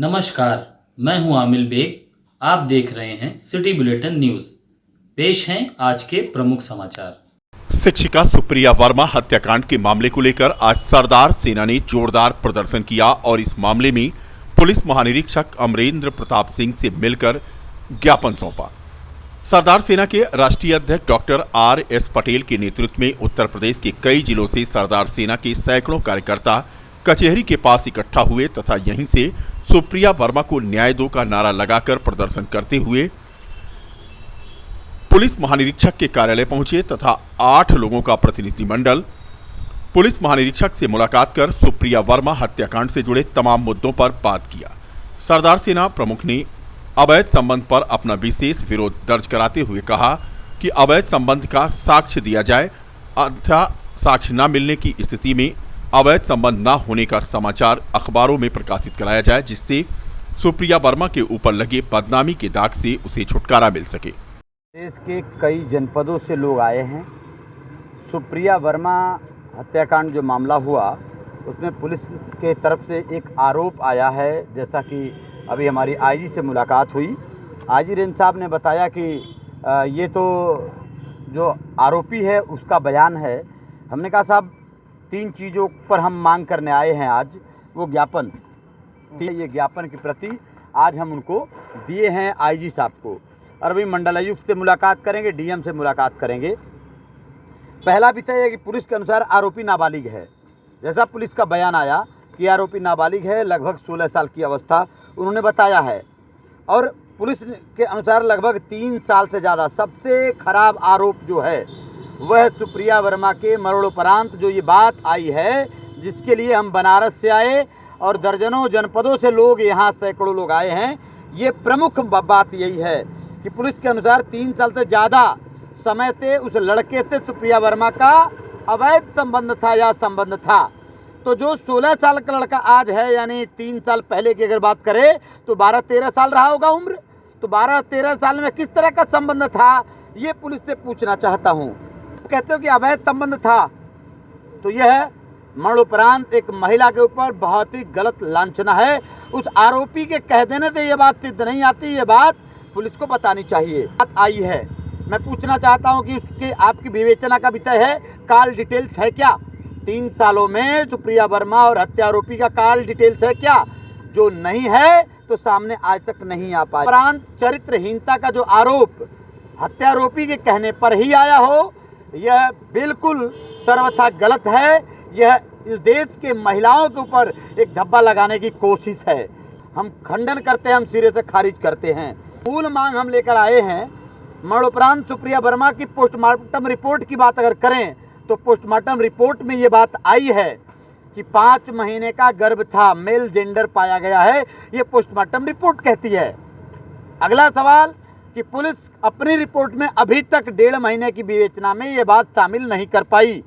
नमस्कार, मैं हूं आमिल बेग। आप देख रहे हैं सिटी बुलेटिन न्यूज। पेश हैं आज के प्रमुख समाचार। शिक्षिका सुप्रिया वर्मा हत्याकांड के मामले को लेकर आज सरदार सेना ने जोरदार प्रदर्शन किया और इस मामले में पुलिस महानिरीक्षक अमरेंद्र प्रताप सिंह से मिलकर ज्ञापन सौंपा। सरदार सेना के राष्ट्रीय अध्यक्ष डॉक्टर R.S. पटेल के नेतृत्व में उत्तर प्रदेश के कई जिलों से सरदार सेना के सैकड़ों कार्यकर्ता कचहरी के पास इकट्ठा हुए तथा यहीं से सुप्रिया वर्मा को न्याय दो का नारा लगाकर प्रदर्शन करते हुए पुलिस महानिरीक्षक के कार्यालय पहुंचे तथा 8 लोगों का प्रतिनिधिमंडल पुलिस महानिरीक्षक से मुलाकात कर सुप्रिया वर्मा हत्याकांड से जुड़े तमाम मुद्दों पर बात किया। सरदार सेना प्रमुख ने अवैध संबंध पर अपना विशेष विरोध दर्ज कराते हुए कहा कि अवैध संबंध का साक्ष्य दिया जाए, अन्यथा साक्ष्य न मिलने की स्थिति में अवैध संबंध न होने का समाचार अखबारों में प्रकाशित कराया जाए, जिससे सुप्रिया वर्मा के ऊपर लगे बदनामी के दाग से उसे छुटकारा मिल सके। देश के कई जनपदों से लोग आए हैं। सुप्रिया वर्मा हत्याकांड जो मामला हुआ उसमें पुलिस के तरफ से एक आरोप आया है, जैसा कि अभी हमारी आईजी से मुलाकात हुई। आईजी रेंज साहब ने बताया कि ये तो जो आरोपी है उसका बयान है। हमने कहा साहब 3 चीज़ों पर हम मांग करने आए हैं आज, वो ज्ञापन, ये ज्ञापन की प्रति आज हम उनको दिए हैं आईजी साहब को, और अभी मंडलायुक्त से मुलाकात करेंगे, डीएम से मुलाकात करेंगे। पहला विषय है कि पुलिस के अनुसार आरोपी नाबालिग है। जैसा पुलिस का बयान आया कि आरोपी नाबालिग है, लगभग 16 साल की अवस्था उन्होंने बताया है, और पुलिस के अनुसार लगभग 3 साल से ज़्यादा। सबसे खराब आरोप जो है वह सुप्रिया वर्मा के मरणोपरांत जो ये बात आई है, जिसके लिए हम बनारस से आए और दर्जनों जनपदों से लोग, यहाँ सैकड़ों लोग आए हैं। ये प्रमुख बात यही है कि पुलिस के अनुसार 3 साल से ज़्यादा समय से उस लड़के से सुप्रिया वर्मा का अवैध संबंध था या संबंध था। तो जो 16 साल का लड़का आज है, यानी 3 साल पहले की अगर बात करें तो 12-13 साल रहा होगा उम्र। तो 12-13 साल में किस तरह का संबंध था, ये पुलिस से पूछना चाहता हूँ। कहते हो कि अवैध संबंध था, तो यह मरणोपरांत एक महिला के ऊपर बहुत ही गलत लांछना है। उस आरोपी के कह देने से ये बात सिद्ध नहीं आती, ये बात पुलिस को बतानी चाहिए। बात आई है, मैं पूछना चाहता हूं कि उसके आपकी विवेचना का विषय है, कॉल डिटेल्स है क्या? 3 सालों में सुप्रिया वर्मा और हत्या आरोपी का कॉल डिटेल्स है क्या? जो नहीं है तो सामने आज तक नहीं आ पाया। उपरांत चरित्रहीनता का जो आरोप हत्यारोपी के कहने पर ही आया हो, यह बिल्कुल सर्वथा गलत है। यह इस देश के महिलाओं के ऊपर एक धब्बा लगाने की कोशिश है। हम खंडन करते हैं, हम सिरे से खारिज करते हैं। मूल मांग हम लेकर आए हैं, मरणोपरांत सुप्रिया वर्मा की पोस्टमार्टम रिपोर्ट की बात अगर करें तो पोस्टमार्टम रिपोर्ट में ये बात आई है कि 5 महीने का गर्भ था, मेल जेंडर पाया गया है, ये पोस्टमार्टम रिपोर्ट कहती है। अगला सवाल कि पुलिस अपनी रिपोर्ट में अभी तक 1.5 महीने की विवेचना में ये बात शामिल नहीं कर पाई।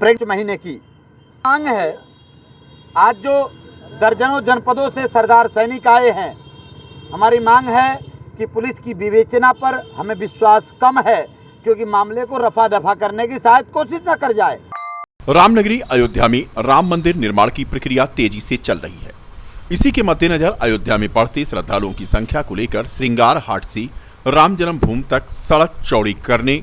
5 महीने की मांग है। आज जो दर्जनों जनपदों से सरदार सैनिक आए हैं, हमारी मांग है कि पुलिस की विवेचना पर हमें विश्वास कम है, क्योंकि मामले को रफा दफा करने की शायद कोशिश न कर जाए। रामनगरी अयोध्या में राम मंदिर निर्माण की प्रक्रिया तेजी से चल रही है। इसी के मद्देनजर अयोध्या में बढ़ते श्रद्धालुओं की संख्या को लेकर श्रृंगार हाट से राम जन्मभूमि तक सड़क चौड़ी करने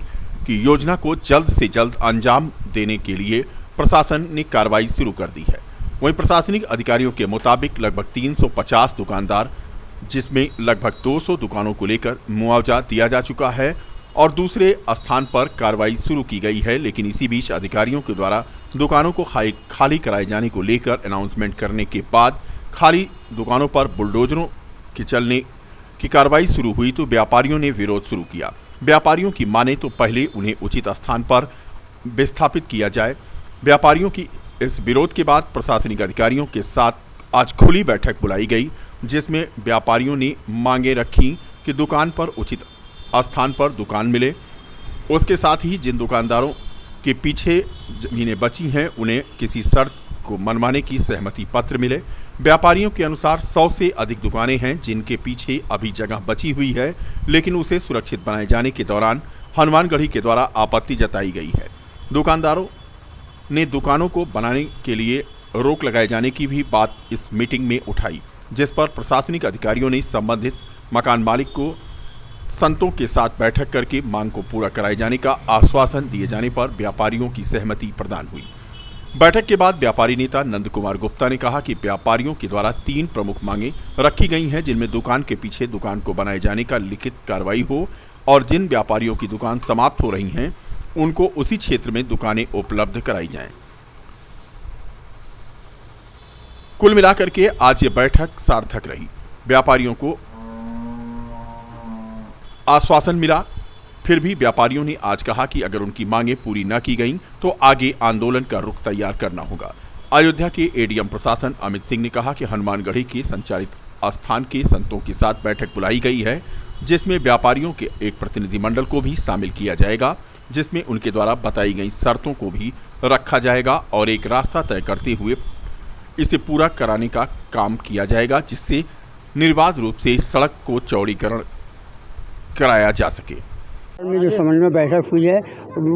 की योजना को जल्द से जल्द अंजाम देने के लिए प्रशासन ने कार्रवाई शुरू कर दी है। वहीं प्रशासनिक अधिकारियों के मुताबिक लगभग 350 दुकानदार, जिसमें लगभग 200 दुकानों को लेकर मुआवजा दिया जा चुका है और दूसरे स्थान पर कार्रवाई शुरू की गई है। लेकिन इसी बीच अधिकारियों के द्वारा दुकानों को खाली कराए जाने को लेकर अनाउंसमेंट करने के बाद खाली दुकानों पर बुलडोजरों के चलने की कार्रवाई शुरू हुई तो व्यापारियों ने विरोध शुरू किया। व्यापारियों की माने तो पहले उन्हें उचित स्थान पर विस्थापित किया जाए। व्यापारियों की इस विरोध के बाद प्रशासनिक अधिकारियों के साथ आज खुली बैठक बुलाई गई, जिसमें व्यापारियों ने मांगे रखी कि दुकान पर उचित स्थान पर दुकान मिले। उसके साथ ही जिन दुकानदारों के पीछे जमीनें बची हैं उन्हें किसी शर्त को मनवाने की सहमति पत्र मिले। व्यापारियों के अनुसार 100 से अधिक दुकानें हैं जिनके पीछे अभी जगह बची हुई है, लेकिन उसे सुरक्षित बनाए जाने के दौरान हनुमानगढ़ी के द्वारा आपत्ति जताई गई है। दुकानदारों ने दुकानों को बनाने के लिए रोक लगाए जाने की भी बात इस मीटिंग में उठाई, जिस पर प्रशासनिक अधिकारियों ने संबंधित मकान मालिक को संतों के साथ बैठक करके मांग को पूरा कराए जाने का आश्वासन दिए जाने पर व्यापारियों की सहमति प्रदान हुई। बैठक के बाद व्यापारी नेता नंद कुमार गुप्ता ने कहा कि व्यापारियों के द्वारा 3 प्रमुख मांगे रखी गई हैं, जिनमें दुकान के पीछे दुकान को बनाए जाने का लिखित कार्रवाई हो और जिन व्यापारियों की दुकान समाप्त हो रही हैं उनको उसी क्षेत्र में दुकानें उपलब्ध कराई जाएं। कुल मिलाकर के आज ये बैठक सार्थक रही। व्यापारियों को आश्वासन मिला, फिर भी व्यापारियों ने आज कहा कि अगर उनकी मांगें पूरी न की गईं तो आगे आंदोलन का रुख तैयार करना होगा। अयोध्या के एडीएम प्रशासन अमित सिंह ने कहा कि हनुमानगढ़ी के संचालित स्थान के संतों के साथ बैठक बुलाई गई है, जिसमें व्यापारियों के एक प्रतिनिधिमंडल को भी शामिल किया जाएगा, जिसमें उनके द्वारा बताई गई शर्तों को भी रखा जाएगा और एक रास्ता तय करते हुए इसे पूरा कराने का काम किया जाएगा, जिससे निर्बाध रूप से सड़क को चौड़ीकरण कराया जा सके। में जो समन्वय में बैठक हुई है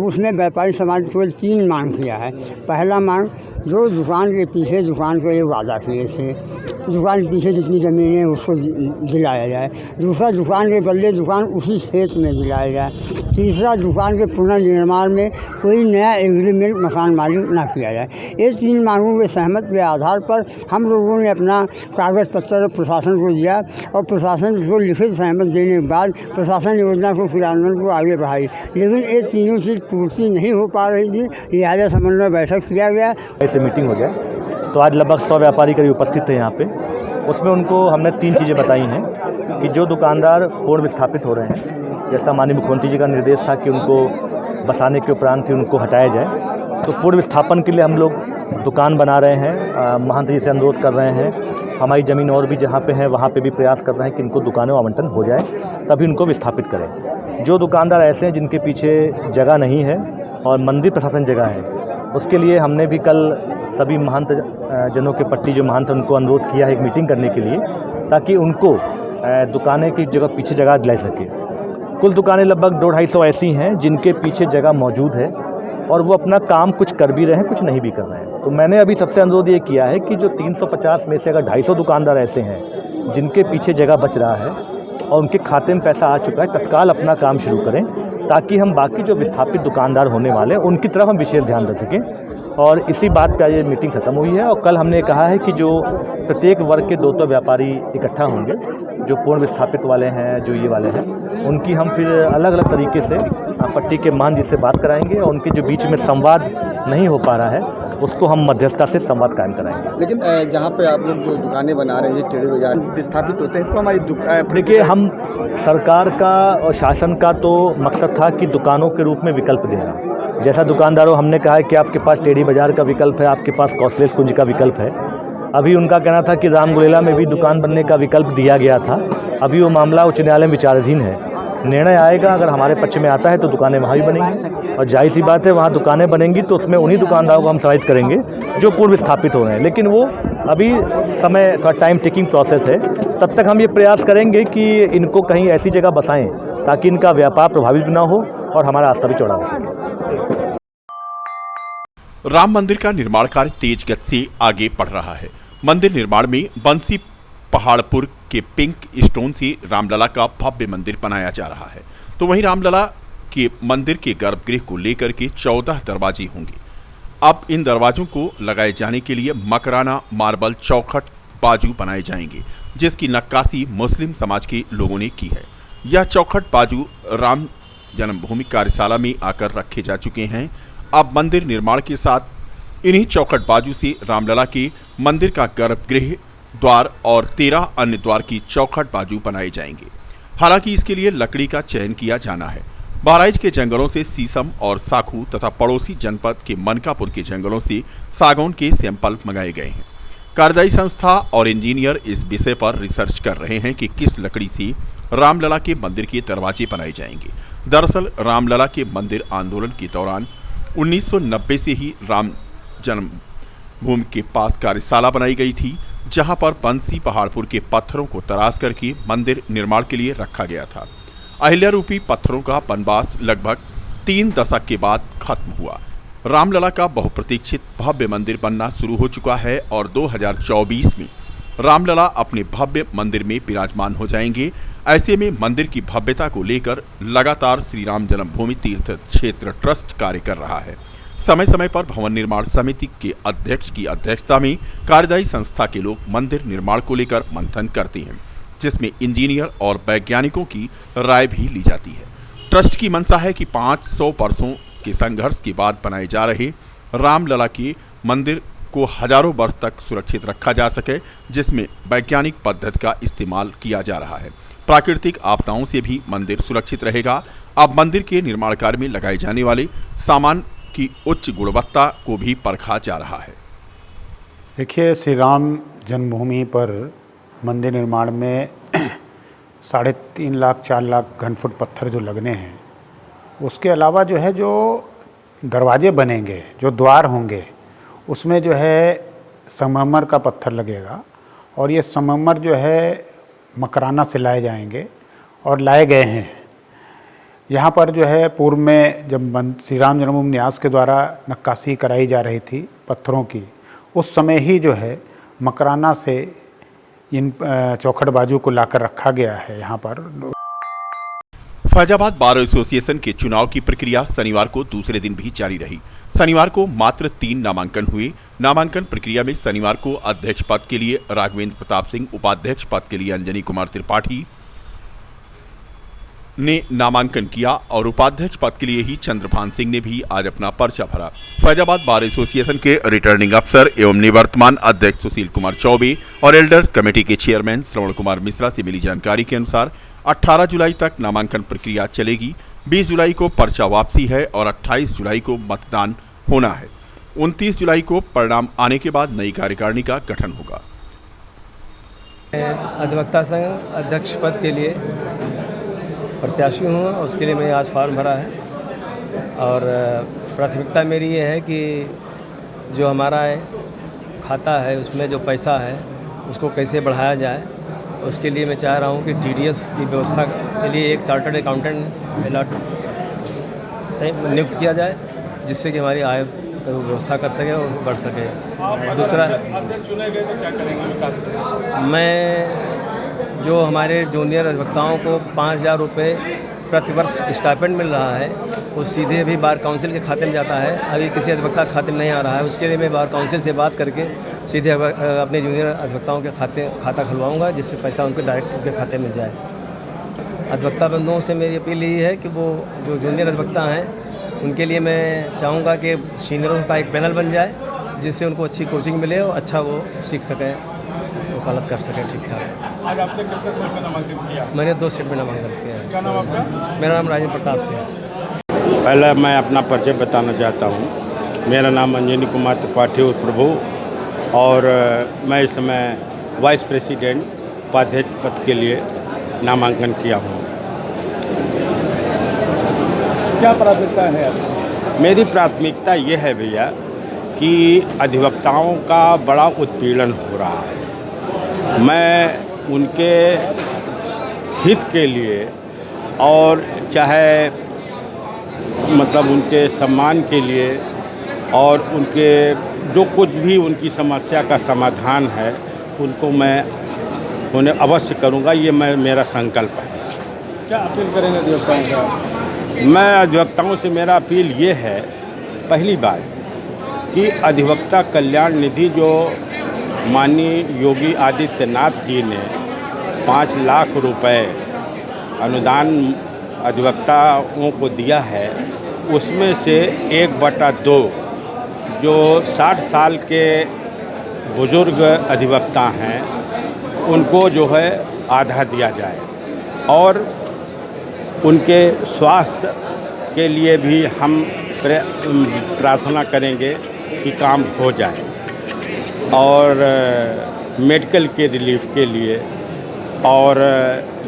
उसमें व्यापारी समाज को 3 मांग किया है। पहला मांग, जो दुकान के पीछे दुकान को ये वादा किए थे, दुकान के पीछे जितनी ज़मीन है उसको दिलाया जाए। दूसरा, दुकान के बदले दुकान उसी क्षेत्र में दिलाया जाए। तीसरा, दुकान के पुनर्निर्माण में कोई नया एग्रीमेंट मकान मालिक ना किया जाए। ये 3 मांगों के सहमत के आधार पर हम लोगों ने अपना कागज़ पत्र प्रशासन को दिया और प्रशासन को लिखित सहमत देने के बाद प्रशासन योजना को क्रियान्वयन को आगे बढ़ाई, लेकिन ये तीनों चीज़ पूर्ति नहीं हो पा रही थी, लिहाजा समन्वय बैठक किया गया। ऐसे मीटिंग हो जाए तो आज लगभग 100 व्यापारी करीब उपस्थित थे यहाँ पे। उसमें उनको हमने 3 चीज़ें बताई हैं कि जो दुकानदार पूर्ण विस्थापित हो रहे हैं, जैसा माननीय मुख्यमंत्री जी का निर्देश था कि उनको बसाने के उपरांत ही उनको हटाया जाए, तो पूर्ण विस्थापन के लिए हम लोग दुकान बना रहे हैं। महंत जी से अनुरोध कर रहे हैं, हमारी ज़मीन और भी जहाँ पे है वहाँ पे भी प्रयास कर रहे हैं कि इनको दुकानों आवंटन हो जाए, तभी उनको विस्थापित करें। जो दुकानदार ऐसे हैं जिनके पीछे जगह नहीं है और मंदिर प्रशासन जगह है, उसके लिए हमने भी कल सभी महंत जनों के पट्टी जो महंत उनको अनुरोध किया है एक मीटिंग करने के लिए, ताकि उनको दुकानें की जगह पीछे जगह दिलाई सके। कुल दुकानें लगभग 200-250 ऐसी हैं जिनके पीछे जगह मौजूद है और वो अपना काम कुछ कर भी रहे हैं, कुछ नहीं भी कर रहे हैं। तो मैंने अभी सबसे अनुरोध ये किया है कि जो 350 में से अगर 250 दुकानदार ऐसे हैं जिनके पीछे जगह बच रहा है और उनके खाते में पैसा आ चुका है, तत्काल अपना काम शुरू करें, ताकि हम बाकी जो विस्थापित दुकानदार होने वाले हैं उनकी तरफ हम विशेष ध्यान दे सकें। और इसी बात पे ये मीटिंग खत्म हुई है और कल हमने कहा है कि जो प्रत्येक वर्ग के 2 व्यापारी इकट्ठा होंगे, जो पूर्ण विस्थापित वाले हैं, जो ये वाले हैं, उनकी हम फिर अलग अलग तरीके से पट्टी के मान जी से बात कराएंगे और उनके जो बीच में संवाद नहीं हो पा रहा है उसको हम मध्यस्थता से संवाद कायम कराएंगे। लेकिन जहाँ पे आप लोग जो दुकानें बना रहे हैं, टेढ़े बाजार विस्थापित होते हैं, तो हमारी देखिए, हम सरकार का और शासन का तो मकसद था कि दुकानों के रूप में विकल्प देना। जैसा दुकानदारों हमने कहा है कि आपके पास टेढ़ी बाजार का विकल्प है, आपके पास कॉस्टलेस कुंज का विकल्प है। अभी उनका कहना था कि रामगुलेला में भी दुकान बनने का विकल्प दिया गया था, अभी वो मामला उच्च न्यायालय में विचाराधीन है। निर्णय आएगा, अगर हमारे पक्ष में आता है तो दुकानें वहाँ भी बनेंगी और जाहिर सी बात है वहाँ दुकानें बनेंगी तो उसमें उन्हीं दुकानदारों को हम सहायता करेंगे जो पूर्व स्थापित हो रहे हैं। लेकिन वो अभी समय का टाइम टेकिंग प्रोसेस है, तब तक हम ये प्रयास करेंगे कि इनको कहीं ऐसी जगह बसाएं ताकि इनका व्यापार प्रभावित ना हो और हमारा रास्ता भी चौड़ा हो सके। राम मंदिर का निर्माण कार्य तेज गति से आगे बढ़ रहा है। मंदिर निर्माण में बंसी पहाड़पुर के पिंक स्टोन से रामलला का भव्य मंदिर बनाया जा रहा है, तो वहीं रामलला के मंदिर के गर्भगृह को लेकर के 14 दरवाजे होंगे। अब इन दरवाजों को लगाए जाने के लिए मकराना मार्बल चौखट बाजू बनाए जाएंगे, जिसकी नक्काशी मुस्लिम समाज के लोगों ने की है। यह चौखट बाजू राम जन्मभूमि कार्यशाला में आकर रखे जा चुके हैं। अब मंदिर निर्माण के साथ इन्हीं चौखट बाजू से रामलला के मंदिर का गर्भगृह द्वार और 13 अन्य द्वार की चौखट बाजू बनाए जाएंगे। हालांकि इसके लिए लकड़ी का चयन किया जाना है। बहराइच के जंगलों से शीशम और साखू तथा पड़ोसी जनपद के मनकापुर के जंगलों से सागौन के सैंपल मंगाए गए हैं। कार्यदायी संस्था और इंजीनियर इस विषय पर रिसर्च कर रहे हैं कि किस लकड़ी से रामलला के मंदिर के दरवाजे बनाए जाएंगे। दरअसल रामलला के मंदिर आंदोलन के दौरान 1990 से ही राम जन्मभूमि के पास कार्यशाला बनाई गई थी, जहां पर बंसी पहाड़पुर के पत्थरों को तराश करके मंदिर निर्माण के लिए रखा गया था। अहिल्या रूपी पत्थरों का बनवास लगभग 3 दशक के बाद खत्म हुआ। रामलला का बहुप्रतीक्षित भव्य मंदिर बनना शुरू हो चुका है और 2024 में रामलला अपने भव्य मंदिर में विराजमान हो जाएंगे। ऐसे में मंदिर की भव्यता को लेकर लगातार श्री राम जन्मभूमि तीर्थ क्षेत्र ट्रस्ट कार्य कर रहा है। समय समय पर भवन निर्माण समिति के अध्यक्ष की अध्यक्षता में कार्यदायी संस्था के लोग मंदिर निर्माण को लेकर मंथन करते हैं, जिसमें इंजीनियर और वैज्ञानिकों की राय भी ली जाती है। ट्रस्ट की मंशा है कि 500 वर्षों के संघर्ष के बाद बनाए जा रहे रामलला के मंदिर को हजारों वर्ष तक सुरक्षित रखा जा सके, जिसमें वैज्ञानिक पद्धति का इस्तेमाल किया जा रहा है। प्राकृतिक आपदाओं से भी मंदिर सुरक्षित रहेगा। अब मंदिर के निर्माण कार्य में लगाए जाने वाले सामान की उच्च गुणवत्ता को भी परखा जा रहा है। देखिए, श्री राम जन्मभूमि पर मंदिर निर्माण में 3.5 लाख 4 लाख घन फुट पत्थर जो लगने हैं, उसके अलावा जो है जो दरवाजे बनेंगे, जो द्वार होंगे, उसमें जो है संगमरमर का पत्थर लगेगा और ये संगमरमर जो है मकराना से लाए जाएंगे और लाए गए हैं। यहाँ पर जो है पूर्व में जब श्री राम जन्मभूमि न्यास के द्वारा नक्काशी कराई जा रही थी पत्थरों की, उस समय ही जो है मकराना से इन चौखट बाजू को लाकर रखा गया है यहाँ पर। फैजाबाद बार एसोसिएशन के चुनाव की प्रक्रिया शनिवार को दूसरे दिन भी जारी रही। शनिवार को मात्र 3 नामांकन हुए। नामांकन प्रक्रिया में शनिवार को अध्यक्ष पद के लिए राघवेंद्र प्रताप सिंह, उपाध्यक्ष पद के लिए अंजनी कुमार त्रिपाठी ने नामांकन किया और उपाध्यक्ष पद के लिए ही चंद्रभान सिंह ने भी आज अपना पर्चा भरा। फैजाबाद बार एसोसिएशन के रिटर्निंग अफसर एवं निवर्तमान अध्यक्ष सुशील कुमार चौबे और एल्डर्स कमेटी के चेयरमैन श्रवण कुमार मिश्रा से मिली जानकारी के अनुसार 18 जुलाई तक नामांकन प्रक्रिया चलेगी। 20 जुलाई को पर्चा वापसी है और 28 जुलाई को मतदान होना है। 29 जुलाई को परिणाम आने के बाद नई कार्यकारिणी का गठन होगा। अधिवक्ता संघ अध्यक्ष पद के लिए प्रत्याशी हूँ, उसके लिए मैंने आज फॉर्म भरा है और प्राथमिकता मेरी ये है कि जो हमारा खाता है उसमें जो पैसा है उसको कैसे बढ़ाया जाए, उसके लिए मैं चाह रहा हूँ कि TDS की व्यवस्था के लिए एक चार्टर्ड अकाउंटेंट नियुक्त किया जाए, जिससे कि हमारी आय का व्यवस्था कर सके और बढ़ सके। दूसरा, मैं जो हमारे जूनियर अधिवक्ताओं को 5,000 रुपये प्रतिवर्ष स्टाइपेंड मिल रहा है, वो सीधे अभी बार काउंसिल के खाते में जाता है। अभी किसी अधिवक्ता के खाते में नहीं आ रहा है, उसके लिए मैं बार काउंसिल से बात करके सीधे अपने जूनियर अधिवक्ताओं के खाता खुलवाऊंगा, जिससे पैसा उनके डायरेक्ट उनके खाते में जाए। अधिवक्ता बंधुओं से मेरी अपील यही है कि वो जो जूनियर अधिवक्ता हैं उनके लिए मैं चाहूँगा कि सीनियरों का एक पैनल बन जाए, जिससे उनको अच्छी कोचिंग मिले और अच्छा वो सीख सकें, वकालत कर सकें ठीक ठाक। आज आपने कितने सेट में नामांकन किया? मैंने 2 सेट में नामांकन किया है। क्या नाम आपका? मेरा नाम राजेंद्र प्रताप सिंह है। पहले मैं अपना परिचय बताना चाहता हूँ। मेरा नाम अंजनी कुमार त्रिपाठी और प्रभु, और मैं इस समय वाइस प्रेसिडेंट उपाध्यक्ष पद के लिए नामांकन किया हूँ। क्या प्राथमिकता है आपकी? मेरी प्राथमिकता ये है भैया कि अधिवक्ताओं का बड़ा उत्पीड़न हो रहा है। मैं उनके हित के लिए और चाहे मतलब उनके सम्मान के लिए और उनके जो कुछ भी उनकी समस्या का समाधान है उनको मैं उन्हें अवश्य करूंगा, ये मेरा संकल्प है। क्या अपील करेंगे अधिवक्ताओं का? मैं अधिवक्ताओं से मेरा अपील ये है, पहली बात कि अधिवक्ता कल्याण निधि जो माननीय योगी आदित्यनाथ जी ने 5 लाख रुपए अनुदान अधिवक्ताओं को दिया है, उसमें से 1/2 जो 60 साल के बुजुर्ग अधिवक्ता हैं उनको जो है आधा दिया जाए, और उनके स्वास्थ्य के लिए भी हम प्रार्थना करेंगे कि काम हो जाए, और मेडिकल के रिलीफ के लिए, और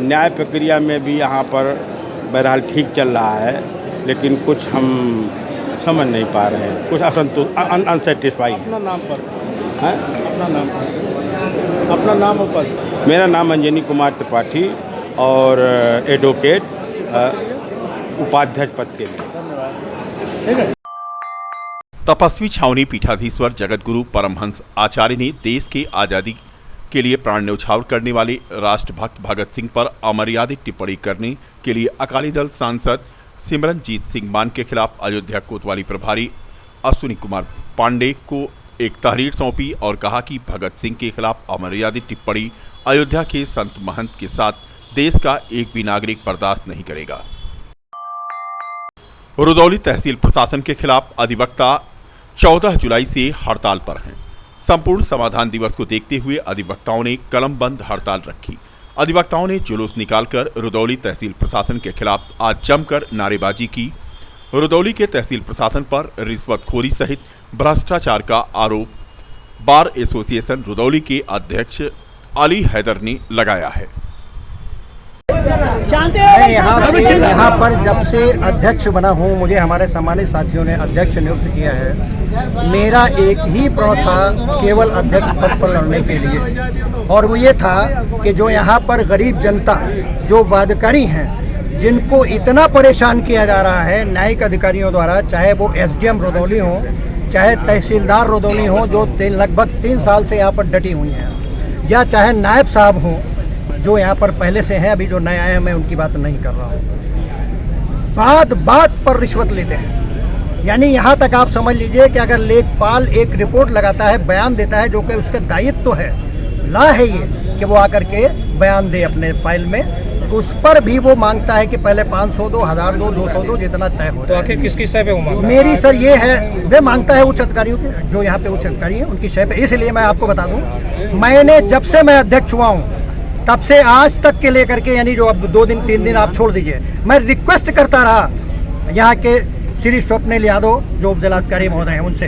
न्याय प्रक्रिया में भी यहाँ पर बहरहाल ठीक चल रहा है, लेकिन कुछ हम समझ नहीं पा रहे हैं, कुछ अनसेटिस्फाई। अपना नाम पर हैं? अपना नाम और पद? मेरा नाम अंजनी कुमार त्रिपाठी और एडवोकेट उपाध्यक्ष पद के लिए। ठीक है। तपस्वी छावनी पीठाधीश्वर जगतगुरु परमहंस आचार्य ने देश के आज़ादी के लिए प्राण न्यौछावर करने वाले राष्ट्रभक्त भगत सिंह पर अमर्यादित टिप्पणी करने के लिए अकाली दल सांसद सिमरनजीत सिंह मान के खिलाफ अयोध्या कोतवाली प्रभारी अश्विनी कुमार पांडे को एक तहरीर सौंपी और कहा कि भगत सिंह के खिलाफ अमर्यादित टिप्पणी अयोध्या के संत महंत के साथ देश का एक भी नागरिक बर्दाश्त नहीं करेगा। रुदौली तहसील प्रशासन के खिलाफ अधिवक्ता 14 जुलाई से हड़ताल पर हैं। संपूर्ण समाधान दिवस को देखते हुए अधिवक्ताओं ने कलम बंद हड़ताल रखी। अधिवक्ताओं ने जुलूस निकालकर रुदौली तहसील प्रशासन के खिलाफ आज जमकर नारेबाजी की। रुदौली के तहसील प्रशासन पर रिश्वतखोरी सहित भ्रष्टाचार का आरोप बार एसोसिएशन रुदौली के अध्यक्ष अली हैदर ने लगाया है। मैं यहाँ पर जब से अध्यक्ष बना हूँ, मुझे हमारे सम्मानित साथियों ने अध्यक्ष नियुक्त किया है। मेरा एक ही प्रण था केवल अध्यक्ष पद पर लड़ने के लिए, और वो ये था कि जो यहाँ पर गरीब जनता, जो वादकारी हैं, जिनको इतना परेशान किया जा रहा है न्यायिक अधिकारियों द्वारा, चाहे वो एसडीएम रुदौली हो, चाहे तहसीलदार रुदौली हो जो लगभग 3 साल से यहाँ पर डटी हुई हैं, या चाहे नायब साहब हों जो यहाँ पर पहले से हैं, अभी जो नए आए हैं मैं उनकी बात नहीं कर रहा हूँ, बात बात पर रिश्वत लेते हैं। यानी यहाँ तक आप समझ लीजिए कि अगर लेखपाल एक रिपोर्ट लगाता है, बयान देता है, जो कि उसका दायित्व तो है, ला है ये कि वो आकर के बयान दे अपने फाइल में, तो उस पर भी वो मांगता है कि पहले 500 दो, 1000 दो, 200 दो, जितना तय हो। तो आखिर किसकी शय पे वो मांगता है? मेरी सर ये है, वे मांगता है उच्च अधिकारियों के, जो यहाँ पे उच्च अधिकारी हैं उनकी शय पे। इसलिए मैं आपको बता दूँ, मैंने जब से मैं अध्यक्ष हुआ हूँ तब से आज तक के लेकर के, यानी जो अब 2 दिन 3 दिन आप छोड़ दीजिए, मैं रिक्वेस्ट करता रहा यहाँ के श्री स्वप्निल यादव जो जिलाधिकारी महोदय हैं उनसे